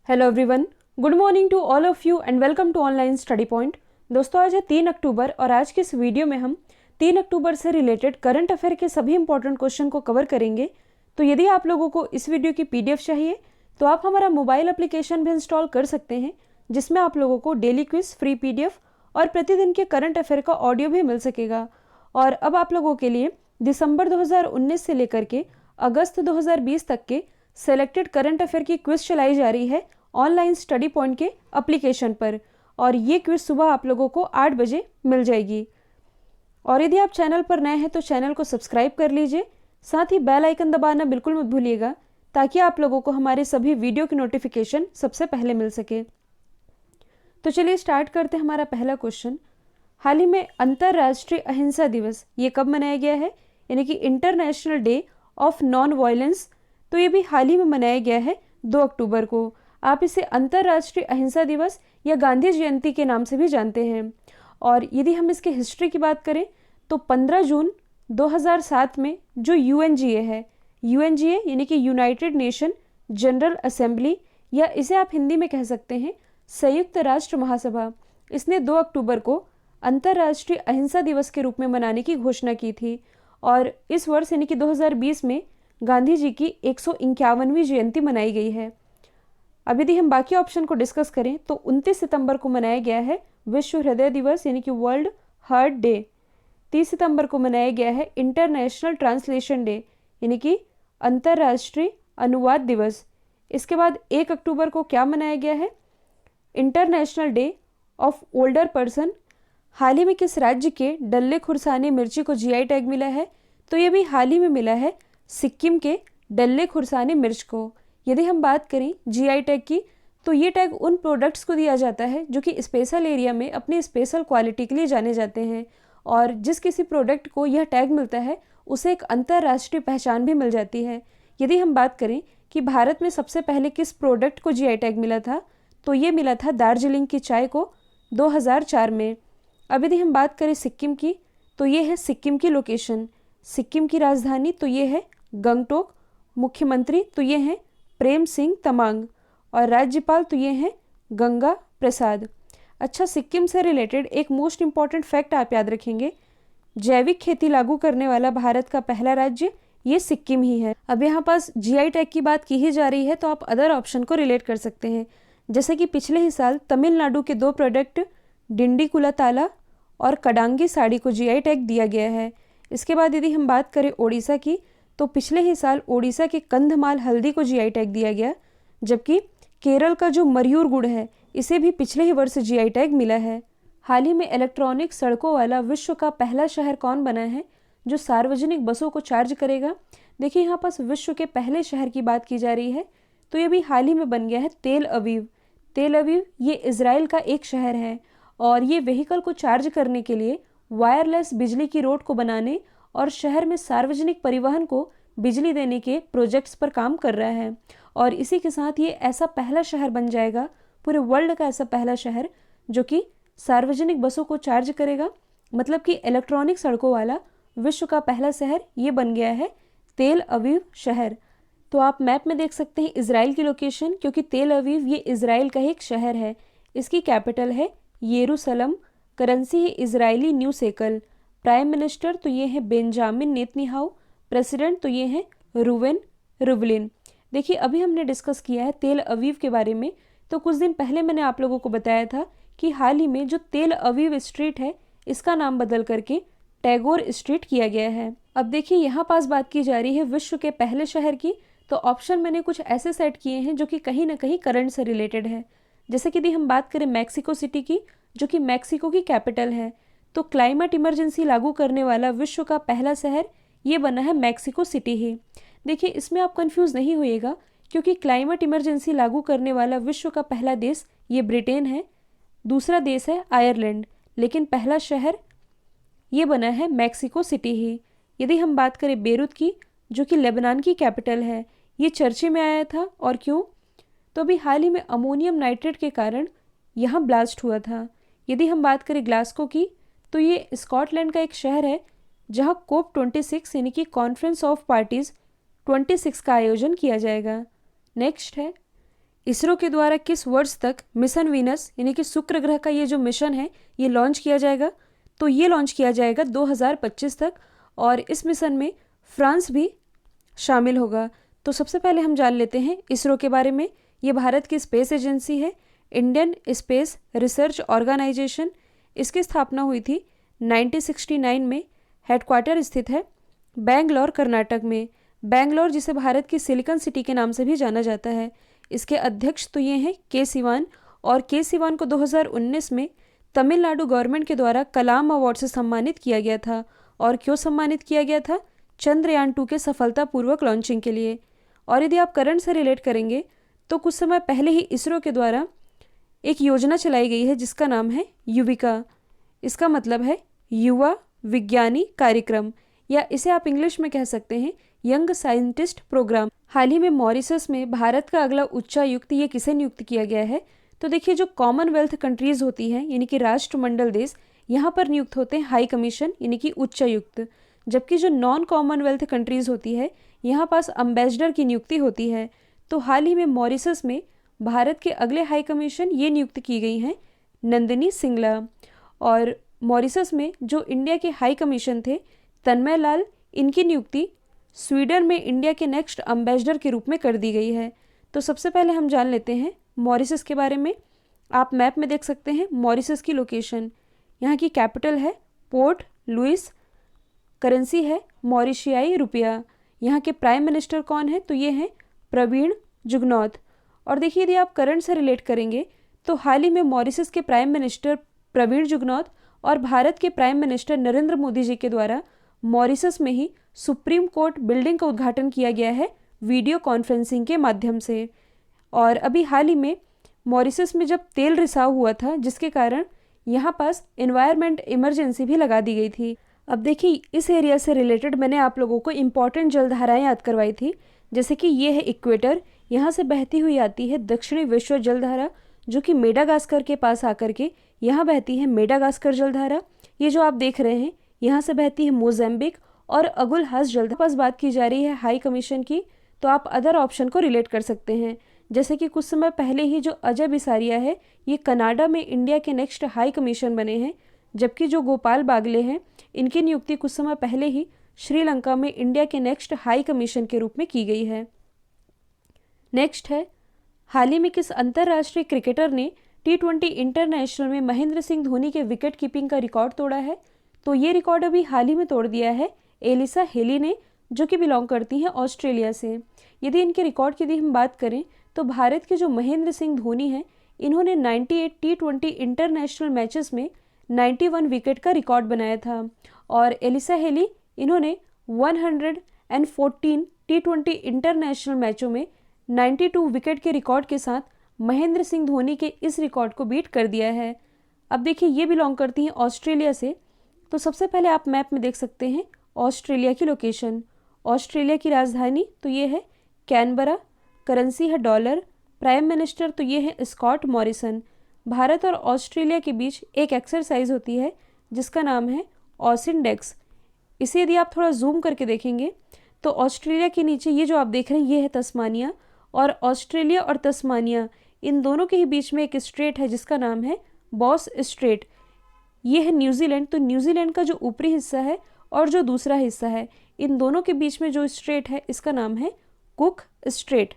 Hello everyone, good morning to all of you and welcome to online study point. दोस्तों, आज है 3 अक्टूबर और आज के इस वीडियो में हम 3 अक्टूबर से रिलेटेड करंट अफेयर के सभी इंपॉर्टेंट क्वेश्चन को कवर करेंगे। तो यदि आप लोगों को इस वीडियो की पीडीएफ चाहिए तो आप हमारा मोबाइल एप्लीकेशन भी इंस्टॉल कर सकते हैं, जिसमें आप लोगों को डेली क्विज, फ्री पीडीएफ और प्रतिदिन के करंट अफेयर का ऑडियो भी मिल सकेगा। और अब आप लोगों के लिए दिसंबर 2019 से लेकर के अगस्त 2020 तक के सेलेक्टेड करंट अफेयर की क्विज चलाई जा रही है ऑनलाइन स्टडी पॉइंट के एप्लीकेशन पर, और ये क्विज सुबह आप लोगों को 8 बजे मिल जाएगी। और यदि आप चैनल पर नए हैं तो चैनल को सब्सक्राइब कर लीजिए, साथ ही बेल आइकन दबाना बिल्कुल मत भूलिएगा ताकि आप लोगों को हमारे सभी वीडियो की नोटिफिकेशन सबसे पहले मिल सके। तो चलिए स्टार्ट करते हैं हमारा पहला क्वेश्चन। हाल ही में अंतर्राष्ट्रीय अहिंसा दिवस ये कब मनाया गया है, यानी कि international day of non violence. तो ये भी हाल ही में मनाया गया है 2 अक्टूबर को। आप इसे अंतर्राष्ट्रीय अहिंसा दिवस या गांधी जयंती के नाम से भी जानते हैं। और यदि हम इसके हिस्ट्री की बात करें तो 15 जून 2007 में जो यूएनजीए है, यूएनजीए यानी कि यूनाइटेड नेशन जनरल असेंबली, या इसे आप हिंदी में कह सकते हैं संयुक्त राष्ट्र महासभा, इसने 2 अक्टूबर को अंतर्राष्ट्रीय अहिंसा दिवस के रूप में मनाने की घोषणा की थी। और इस वर्ष यानी कि 2020 में गांधी जी की 151वीं जयंती मनाई गई है। अब यदि हम बाकी ऑप्शन को डिस्कस करें तो 29 सितंबर को मनाया गया है विश्व हृदय दिवस यानी कि वर्ल्ड हार्ट डे। 30 सितंबर को मनाया गया है इंटरनेशनल ट्रांसलेशन डे यानी कि अंतर्राष्ट्रीय अनुवाद दिवस। इसके बाद 1 अक्टूबर को क्या मनाया गया है, international day of older person. हाल ही में किस राज्य के डल्ले खुरसाने मिर्ची को जीआई टैग मिला है, तो ये भी हाल ही में मिला है सिक्किम के डल्ले खुरसाने मिर्च को। यदि हम बात करें जीआई टैग की तो ये टैग उन प्रोडक्ट्स को दिया जाता है जो कि स्पेशल एरिया में अपनी स्पेशल क्वालिटी के लिए जाने जाते हैं, और जिस किसी प्रोडक्ट को यह टैग मिलता है उसे एक अंतर्राष्ट्रीय पहचान भी मिल जाती है। यदि हम बात करें कि भारत में सबसे पहले किस प्रोडक्ट को जीआई टैग मिला था, तो ये मिला था दार्जिलिंग की चाय को 2004 में। अब यदि हम बात करें सिक्किम की तो ये है सिक्किम की लोकेशन, सिक्किम की राजधानी तो ये है गंगटोक, मुख्यमंत्री तो ये हैं प्रेम सिंह तमांग, और राज्यपाल तो ये हैं गंगा प्रसाद। अच्छा, सिक्किम से रिलेटेड एक मोस्ट इंपॉर्टेंट फैक्ट आप याद रखेंगे, जैविक खेती लागू करने वाला भारत का पहला राज्य ये सिक्किम ही है। अब यहाँ पास जीआई टैग की बात की ही जा रही है तो आप अदर ऑप्शन को रिलेट कर सकते हैं, जैसे कि पिछले ही साल तमिलनाडु के 2 प्रोडक्ट डिंडी ताला और कडांगी साड़ी को जीआई टैग दिया गया है। इसके बाद यदि हम बात करें ओडिशा की तो पिछले ही साल ओडिशा के कंधमाल हल्दी को जीआई टैग दिया गया, जबकि केरल का जो मयूर गुड़ है इसे भी पिछले ही वर्ष जीआई टैग मिला है। हाल ही में इलेक्ट्रॉनिक सड़कों वाला विश्व का पहला शहर कौन बना है जो सार्वजनिक बसों को चार्ज करेगा। देखिए, यहाँ पास विश्व के पहले शहर की बात की जा रही है तो ये भी हाल ही में बन गया है तेल अवीव। तेल अवीव ये इजराइल का एक शहर है और ये व्हीकल को चार्ज करने के लिए वायरलेस बिजली की रोड को बनाने और शहर में सार्वजनिक परिवहन को बिजली देने के प्रोजेक्ट्स पर काम कर रहा है। और इसी के साथ ये ऐसा पहला शहर बन जाएगा, पूरे वर्ल्ड का ऐसा पहला शहर जो कि सार्वजनिक बसों को चार्ज करेगा। मतलब कि इलेक्ट्रॉनिक सड़कों वाला विश्व का पहला शहर ये बन गया है तेल अवीव शहर। तो आप मैप में देख सकते हैं इजराइल की लोकेशन, क्योंकि तेल अवीव ये इजराइल का एक शहर है। इसकी कैपिटल है येरूशलम, करेंसी है Israeli new shackle, prime minister तो ये है बेंजामिन नेतन्याहू, प्रेसिडेंट तो ये हैं रूवेन रिवलिन। देखिए, अभी हमने डिस्कस किया है तेल अवीव के बारे में, तो कुछ दिन पहले मैंने आप लोगों को बताया था कि हाल ही में जो तेल अवीव स्ट्रीट है इसका नाम बदल करके टैगोर स्ट्रीट किया गया है। अब देखिए, यहाँ पास बात की जा रही है विश्व के पहले शहर की, तो ऑप्शन मैंने कुछ ऐसे सेट किए हैं जो कि कहीं ना कहीं करंट से रिलेटेड है। जैसे कि यदि हम बात करें मैक्सिको सिटी की, जो कि मैक्सिको की कैपिटल है, तो क्लाइमेट इमरजेंसी लागू करने वाला विश्व का पहला शहर ये बना है मैक्सिको सिटी ही। देखिए, इसमें आप कंफ्यूज नहीं होइएगा, क्योंकि क्लाइमेट इमरजेंसी लागू करने वाला विश्व का पहला देश ये ब्रिटेन है, दूसरा देश है आयरलैंड, लेकिन पहला शहर ये बना है मैक्सिको सिटी ही। यदि हम बात करें बेरूत की, जो कि लेबनान की कैपिटल है, ये चर्चे में आया था। और क्यों, तो अभी हाल ही में अमोनियम नाइट्रेट के कारण यहाँ ब्लास्ट हुआ था। यदि हम बात करें ग्लासगो की, तो ये स्कॉटलैंड का एक शहर है जहां कोप 26 यानी कि कॉन्फ्रेंस ऑफ पार्टीज 26 का आयोजन किया जाएगा। नेक्स्ट है इसरो के द्वारा किस वर्ष तक मिशन वीनस यानी कि शुक्र ग्रह का ये जो मिशन है ये लॉन्च किया जाएगा? तो ये लॉन्च किया जाएगा 2025 तक, और इस मिशन में फ्रांस भी शामिल होगा। तो सबसे पहले हम जान लेते हैं इसरो के बारे में। ये भारत की स्पेस एजेंसी है, इंडियन स्पेस रिसर्च ऑर्गेनाइजेशन। इसकी स्थापना हुई थी 1969 में। हेडक्वार्टर स्थित है बेंगलोर, कर्नाटक में। बेंगलोर जिसे भारत की सिलिकॉन सिटी के नाम से भी जाना जाता है। इसके अध्यक्ष तो ये हैं के सिवान, और के सिवान को 2019 में तमिलनाडु गवर्नमेंट के द्वारा कलाम अवार्ड से सम्मानित किया गया था। और क्यों सम्मानित किया गया था? चंद्रयान 2 के सफलतापूर्वक लॉन्चिंग के लिए। और यदि आप करंट से रिलेट करेंगे तो कुछ समय पहले ही इसरो के द्वारा एक योजना चलाई गई है जिसका नाम है युविका। इसका मतलब है युवा विज्ञानी कार्यक्रम, या इसे आप इंग्लिश में कह सकते हैं यंग साइंटिस्ट प्रोग्राम। हाल ही में मॉरिशस में भारत का अगला उच्चायुक्त ये किसे नियुक्त किया गया है? तो देखिए, जो कॉमनवेल्थ कंट्रीज होती हैं यानी कि राष्ट्रमंडल देश, यहाँ पर नियुक्त होते हैं हाई कमीशन यानी कि उच्चायुक्त। जबकि जो नॉन कॉमनवेल्थ कंट्रीज होती है यहाँ पास अम्बेसडर की नियुक्ति होती है। तो हाल ही में मॉरिशस में भारत के अगले हाई कमीशन ये नियुक्त की गई हैं नंदिनी सिंगला। और मॉरिशस में जो इंडिया के हाई कमीशन थे तन्मय लाल, इनकी नियुक्ति स्वीडन में इंडिया के नेक्स्ट अम्बेसडर के रूप में कर दी गई है। तो सबसे पहले हम जान लेते हैं मॉरिशस के बारे में। आप मैप में देख सकते हैं मॉरिशस की लोकेशन। यहाँ की कैपिटल है पोर्ट लुइस, करेंसी है मॉरिशियाई रुपया। यहाँ के प्राइम मिनिस्टर कौन है? तो ये हैं प्रवीण जुगनौथ। और देखिए, यदि आप करंट से रिलेट करेंगे तो हाल ही में मॉरिशस के प्राइम मिनिस्टर प्रवीण जुगनौथ और भारत के प्राइम मिनिस्टर नरेंद्र मोदी जी के द्वारा मॉरिशस में ही सुप्रीम कोर्ट बिल्डिंग का उद्घाटन किया गया है वीडियो कॉन्फ्रेंसिंग के माध्यम से। और अभी हाल ही में मॉरिशस में जब तेल रिसाव हुआ था जिसके कारण यहाँ पास एनवायरनमेंट इमरजेंसी भी लगा दी गई थी। अब देखिए, इस एरिया से रिलेटेड मैंने आप लोगों को इम्पॉर्टेंट जलधाराएं याद करवाई थी, जैसे कि ये है इक्वेटर, यहाँ से बहती हुई आती है दक्षिणी विश्व जलधारा जो कि मेडागास्कर के पास आकर के यहाँ बहती है मेडागास्कर जलधारा। ये जो आप देख रहे हैं यहाँ से बहती है मोज़ेम्बिक और अगुलहास जलधारा। पास बात की जा रही है हाई कमीशन की, तो आप अदर ऑप्शन को रिलेट कर सकते हैं। जैसे कि कुछ समय पहले ही जो अजय बिसारिया है ये कनाडा में इंडिया के नेक्स्ट हाई कमीशन बने हैं, जबकि जो गोपाल बागले हैं इनकी नियुक्ति कुछ समय पहले ही श्रीलंका में इंडिया के नेक्स्ट हाई कमीशन के रूप में की गई है। नेक्स्ट है, हाल ही में किस अंतर्राष्ट्रीय क्रिकेटर ने T20 इंटरनेशनल में महेंद्र सिंह धोनी के विकेट कीपिंग का रिकॉर्ड तोड़ा है? तो ये रिकॉर्ड अभी हाल ही में तोड़ दिया है एलिसा हेली ने, जो कि बिलोंग करती हैं ऑस्ट्रेलिया से। यदि इनके रिकॉर्ड की यदि हम बात करें तो भारत के जो महेंद्र सिंह धोनी हैं इन्होंने 98 T20 इंटरनेशनल मैचेस में 91 विकेट का रिकॉर्ड बनाया था। और एलिसा हेली इन्होंने 114 T20 इंटरनेशनल मैचों में 92 विकेट के रिकॉर्ड के साथ महेंद्र सिंह धोनी के इस रिकॉर्ड को बीट कर दिया है। अब देखिए, ये बिलोंग करती हैं ऑस्ट्रेलिया से। तो सबसे पहले आप मैप में देख सकते हैं ऑस्ट्रेलिया की लोकेशन। ऑस्ट्रेलिया की राजधानी तो ये है कैनबरा, करेंसी है डॉलर, प्राइम मिनिस्टर तो ये है स्कॉट मॉरिसन। भारत और ऑस्ट्रेलिया के बीच एक एक्सरसाइज होती है जिसका नाम है ऑसिनडेक्स। इसे यदि आप थोड़ा जूम करके देखेंगे तो ऑस्ट्रेलिया के नीचे ये जो आप देख रहे हैं ये है तस्मानिया, और ऑस्ट्रेलिया और तस्मानिया इन दोनों के ही बीच में एक स्ट्रेट है जिसका नाम है बॉस स्ट्रेट। ये है न्यूजीलैंड। तो न्यूजीलैंड का जो ऊपरी हिस्सा है और जो दूसरा हिस्सा है, इन दोनों के बीच में जो स्ट्रेट है इसका नाम है कुक स्ट्रेट।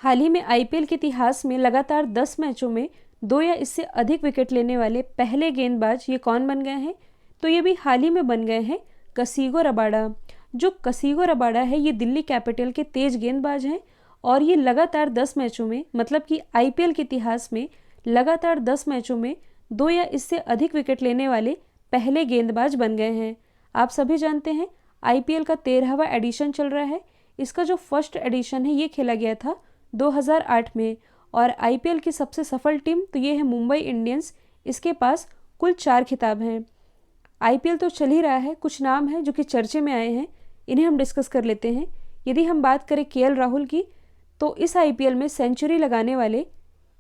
हाल ही में IPL के इतिहास में लगातार 10 मैचों में 2 या इससे अधिक विकेट लेने वाले पहले गेंदबाज ये कौन बन गए हैं? तो ये भी हाल ही में बन गए हैं कसिगो रबाडा। जो कसिगो रबाडा है ये दिल्ली कैपिटल के तेज गेंदबाज हैं, और ये लगातार 10 मैचों में, मतलब कि IPL के इतिहास में लगातार 10 मैचों में 2 या इससे अधिक विकेट लेने वाले पहले गेंदबाज बन गए हैं। आप सभी जानते हैं IPL का 13वां एडिशन चल रहा है। इसका जो फर्स्ट एडिशन है ये खेला गया था 2008 में, और IPL की सबसे सफल टीम तो ये है मुंबई इंडियंस। इसके पास कुल 4 खिताब हैं। IPL तो चल ही रहा है, कुछ नाम हैं जो कि चर्चे में आए हैं, इन्हें हम डिस्कस कर लेते हैं। यदि हम बात करें KL राहुल की, तो इस IPL में सेंचुरी लगाने वाले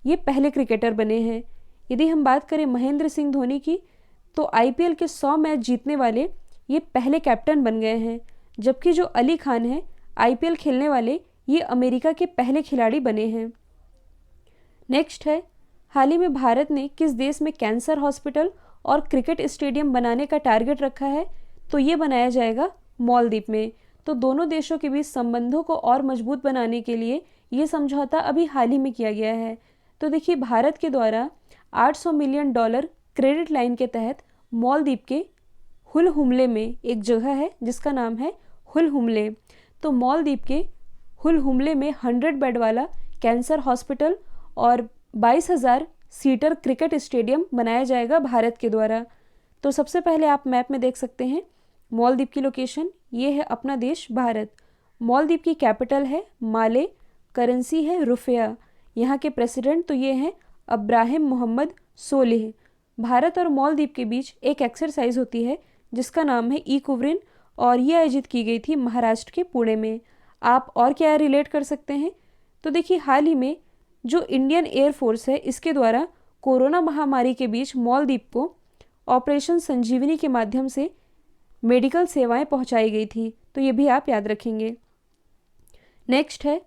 ये पहले क्रिकेटर बने हैं। यदि हम बात करें महेंद्र सिंह धोनी की, तो IPL के 100 मैच जीतने वाले ये पहले कैप्टन बन गए हैं। जबकि जो अली खान है IPL खेलने वाले, ये अमेरिका के पहले खिलाड़ी बने हैं। नेक्स्ट है, हाल ही में भारत ने किस देश में कैंसर हॉस्पिटल और क्रिकेट स्टेडियम बनाने का टारगेट रखा है? तो ये बनाया जाएगा मालदीव में। तो दोनों देशों के बीच संबंधों को और मजबूत बनाने के लिए ये समझौता अभी हाल ही में किया गया है। तो देखिए, भारत के द्वारा $800 मिलियन क्रेडिट लाइन के तहत मालदीव के हुल हुमले में एक जगह है जिसका नाम है हुल हुमले। तो मालदीव के हुल हुमले में 100 बेड वाला कैंसर हॉस्पिटल और 22,000 सीटर क्रिकेट स्टेडियम बनाया जाएगा भारत के द्वारा। तो सबसे पहले आप मैप में देख सकते हैं मालदीव की लोकेशन, ये है अपना देश भारत। मालदीव की कैपिटल है माले, करेंसी है रुपया। यहाँ के प्रेसिडेंट तो ये हैं अब्राहिम मोहम्मद सोलिह। भारत और मालदीव के बीच एक एक्सरसाइज होती है जिसका नाम है इकोवरिन, और ये आयोजित की गई थी महाराष्ट्र के पुणे में। आप और क्या रिलेट कर सकते हैं? तो देखिए, हाल ही में जो इंडियन एयरफोर्स है इसके द्वारा कोरोना महामारी के बीच मालदीव को ऑपरेशन संजीवनी के माध्यम से मेडिकल सेवाएं पहुंचाई गई थी। तो ये भी आप याद रखेंगे। नेक्स्ट है,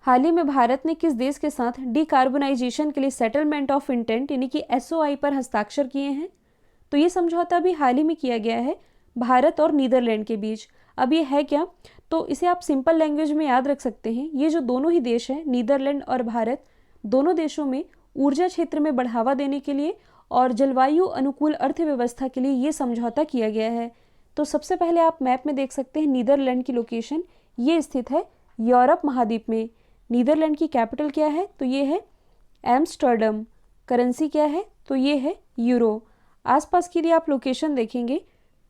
हाल ही में भारत ने किस देश के साथ डिकार्बोनाइजेशन के लिए सेटलमेंट ऑफ इंटेंट यानी कि SOI पर हस्ताक्षर किए हैं? तो ये समझौता भी हाल ही में किया गया है भारत और नीदरलैंड के बीच। अब ये है क्या? तो इसे आप सिंपल लैंग्वेज में याद रख सकते हैं। ये जो दोनों ही देश हैं, नीदरलैंड और भारत, दोनों देशों में ऊर्जा क्षेत्र में बढ़ावा देने के लिए और जलवायु अनुकूल अर्थव्यवस्था के लिए ये समझौता किया गया है। तो सबसे पहले आप मैप में देख सकते हैं नीदरलैंड की लोकेशन, ये स्थित है यूरोप महाद्वीप में। नीदरलैंड की कैपिटल क्या है? तो ये है एम्स्टर्डम। करेंसी क्या है? तो ये है यूरो। आसपास की यदि आप लोकेशन देखेंगे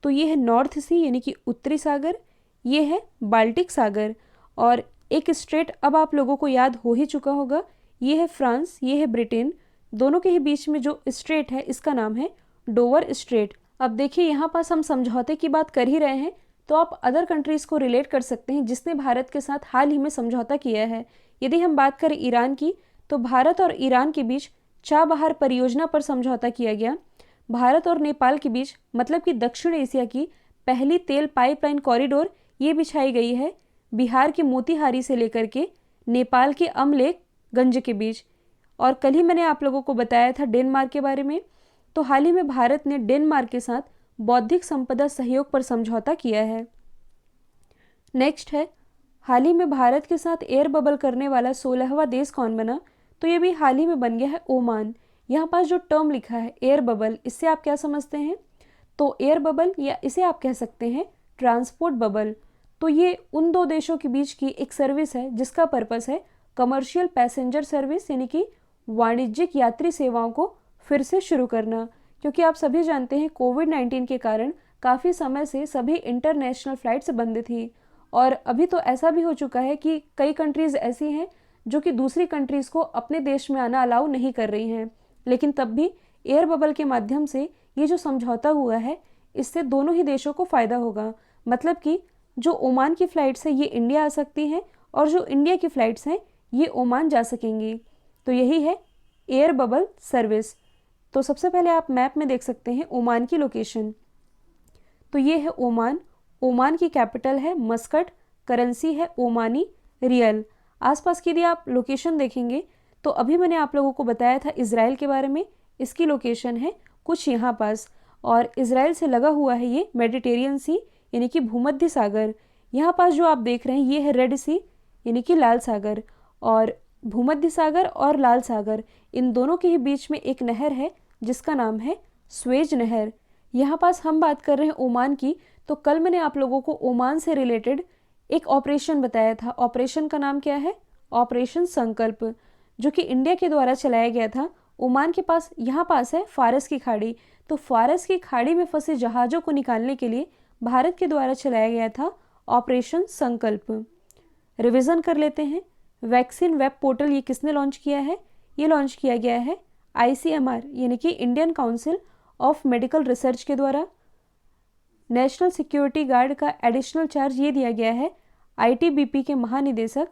तो ये है नॉर्थ सी यानी कि उत्तरी सागर, ये है बाल्टिक सागर, और एक स्ट्रेट अब आप लोगों को याद हो ही चुका होगा, ये है फ्रांस, ये है ब्रिटेन। दोनों के ही बीच में जो स्ट्रेट है इसका नाम है डोवर स्ट्रेट। अब देखिए, यहाँ पास हम समझौते की बात कर ही रहे हैं तो आप अदर कंट्रीज़ को रिलेट कर सकते हैं जिसने भारत के साथ हाल ही में समझौता किया है। यदि हम बात करें ईरान की, तो भारत और ईरान के बीच चाबहार परियोजना पर समझौता किया गया। भारत और नेपाल के बीच, मतलब कि दक्षिण एशिया की पहली तेल पाइपलाइन कॉरिडोर ये बिछाई गई है बिहार के मोतिहारी से लेकर के नेपाल के अमलेखगंज के बीच। और कल ही मैंने आप लोगों को बताया था डेनमार्क के बारे में। तो हाल ही में भारत ने डेनमार्क के साथ बौद्धिक संपदा सहयोग पर समझौता किया है। नेक्स्ट है, हाल ही में भारत के साथ एयर बबल करने वाला 16वां देश कौन बना? तो ये भी हाल ही में बन गया है ओमान। यहाँ पास जो टर्म लिखा है एयर बबल, इससे आप क्या समझते हैं? तो एयर बबल, या इसे आप कह सकते हैं ट्रांसपोर्ट बबल। तो ये उन दो देशों के बीच की एक सर्विस है जिसका पर्पस है कमर्शियल पैसेंजर सर्विस यानी कि वाणिज्यिक यात्री सेवाओं को फिर से शुरू करना। क्योंकि आप सभी जानते हैं कोविड-19 के कारण काफ़ी समय से सभी इंटरनेशनल फ्लाइट्स बंद थी, और अभी तो ऐसा भी हो चुका है कि कई कंट्रीज़ ऐसी हैं जो कि दूसरी कंट्रीज़ को अपने देश में आना अलाउ नहीं कर रही हैं। लेकिन तब भी एयर बबल के माध्यम से ये जो समझौता हुआ है इससे दोनों ही देशों को फ़ायदा होगा। मतलब कि जो ओमान की फ़्लाइट्स हैं ये इंडिया आ सकती हैं, और जो इंडिया की फ़्लाइट्स हैं ये ओमान जा सकेंगी। तो यही है एयर बबल सर्विस। तो सबसे पहले आप मैप में देख सकते हैं ओमान की लोकेशन, तो ये है ओमान। ओमान की कैपिटल है मस्कट, करेंसी है ओमानी रियल। आसपास की यदि आप लोकेशन देखेंगे तो अभी मैंने आप लोगों को बताया था इजराइल के बारे में, इसकी लोकेशन है कुछ यहाँ पास, और इजराइल से लगा हुआ है ये मेडिटेरियन सी यानी कि भूमध्य सागर। यहाँ पास जो आप देख रहे हैं ये है रेड सी यानी कि लाल सागर, और भूमध्य सागर और लाल सागर इन दोनों के ही बीच में एक नहर है जिसका नाम है स्वेज नहर। यहाँ पास हम बात कर रहे हैं ओमान की। तो कल मैंने आप लोगों को ओमान से रिलेटेड एक ऑपरेशन बताया था। ऑपरेशन का नाम क्या है? ऑपरेशन संकल्प, जो कि इंडिया के द्वारा चलाया गया था। ओमान के पास यहाँ पास है फारस की खाड़ी, तो फारस की खाड़ी में फंसे जहाज़ों को निकालने के लिए भारत के द्वारा चलाया गया था ऑपरेशन संकल्प। रिवीजन कर लेते हैं। वैक्सीन वेब पोर्टल ये किसने लॉन्च किया है? ये लॉन्च किया गया है ICMR यानी कि Indian council of medical research के द्वारा। नेशनल सिक्योरिटी गार्ड का एडिशनल चार्ज ये दिया गया है ITBP के महानिदेशक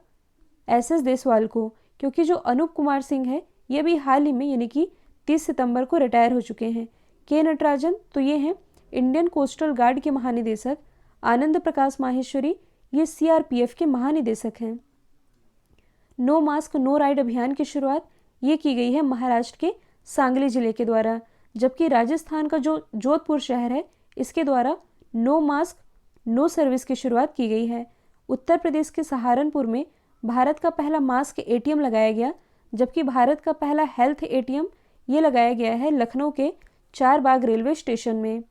SS देसवाल को, क्योंकि जो अनूप कुमार सिंह है ये भी हाल ही में यानी कि 30 सितंबर को रिटायर हो चुके हैं। के नटराजन, तो ये हैं इंडियन कोस्टल गार्ड के महानिदेशक। आनंद प्रकाश माहेश्वरी ये CRPF के महानिदेशक हैं। नो मास्क नो राइड अभियान की शुरुआत ये की गई है महाराष्ट्र के सांगली जिले के द्वारा, जबकि राजस्थान का जो जोधपुर शहर है इसके द्वारा नो मास्क नो सर्विस की शुरुआत की गई है। उत्तर प्रदेश के सहारनपुर में भारत का पहला मास्क एटीएम लगाया गया, जबकि भारत का पहला हेल्थ एटीएम ये लगाया गया है लखनऊ के चारबाग रेलवे स्टेशन में।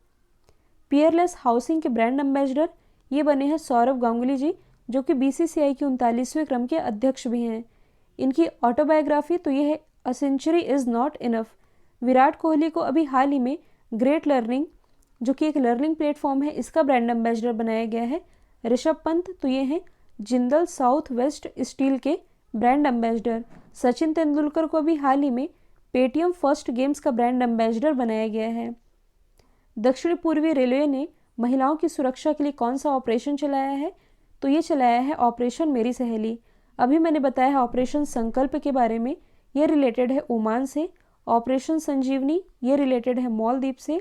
पियरलेस हाउसिंग के ब्रांड एम्बेसडर ये बने हैं सौरव गांगुली जी, जो कि बीसीसीआई के 39वें क्रम के अध्यक्ष भी हैं। इनकी ऑटोबायोग्राफी तो ये है a century is not enough. Virat Kohli को अभी हाल ही में ग्रेट लर्निंग, जो कि एक लर्निंग प्लेटफॉर्म है, इसका ब्रांड एम्बेसडर बनाया गया है। ऋषभ पंत तो ये हैं जिंदल साउथ वेस्ट स्टील के ब्रांड एम्बेसडर। सचिन तेंदुलकर को अभी हाल ही में पेटीएम फर्स्ट गेम्स का ब्रांड एम्बेसडर बनाया गया है। दक्षिण पूर्वी रेलवे ने महिलाओं की सुरक्षा के लिए कौन सा ऑपरेशन चलाया है? तो ये चलाया है ऑपरेशन मेरी सहेली। अभी मैंने बताया है ऑपरेशन संकल्प के बारे में, ये रिलेटेड है ओमान से। ऑपरेशन संजीवनी ये रिलेटेड है मालदीव से,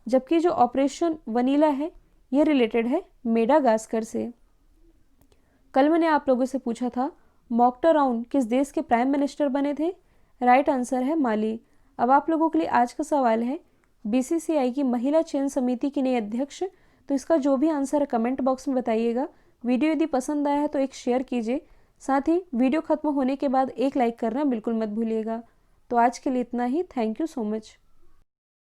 जबकि जो ऑपरेशन वनीला है ये रिलेटेड है मेडागास्कर से। कल मैंने आप लोगों से पूछा था मोक्टाराउन किस देश के प्राइम मिनिस्टर बने थे? राइट आंसर है माली। अब आप लोगों के लिए आज का सवाल है बीसीसीआई की महिला चयन समिति की नई अध्यक्ष। तो इसका जो भी आंसर है कमेंट बॉक्स में बताइएगा। वीडियो यदि पसंद आया है तो एक शेयर कीजिए, साथ ही वीडियो खत्म होने के बाद एक लाइक करना बिल्कुल मत भूलिएगा। तो आज के लिए इतना ही। Thank you so much.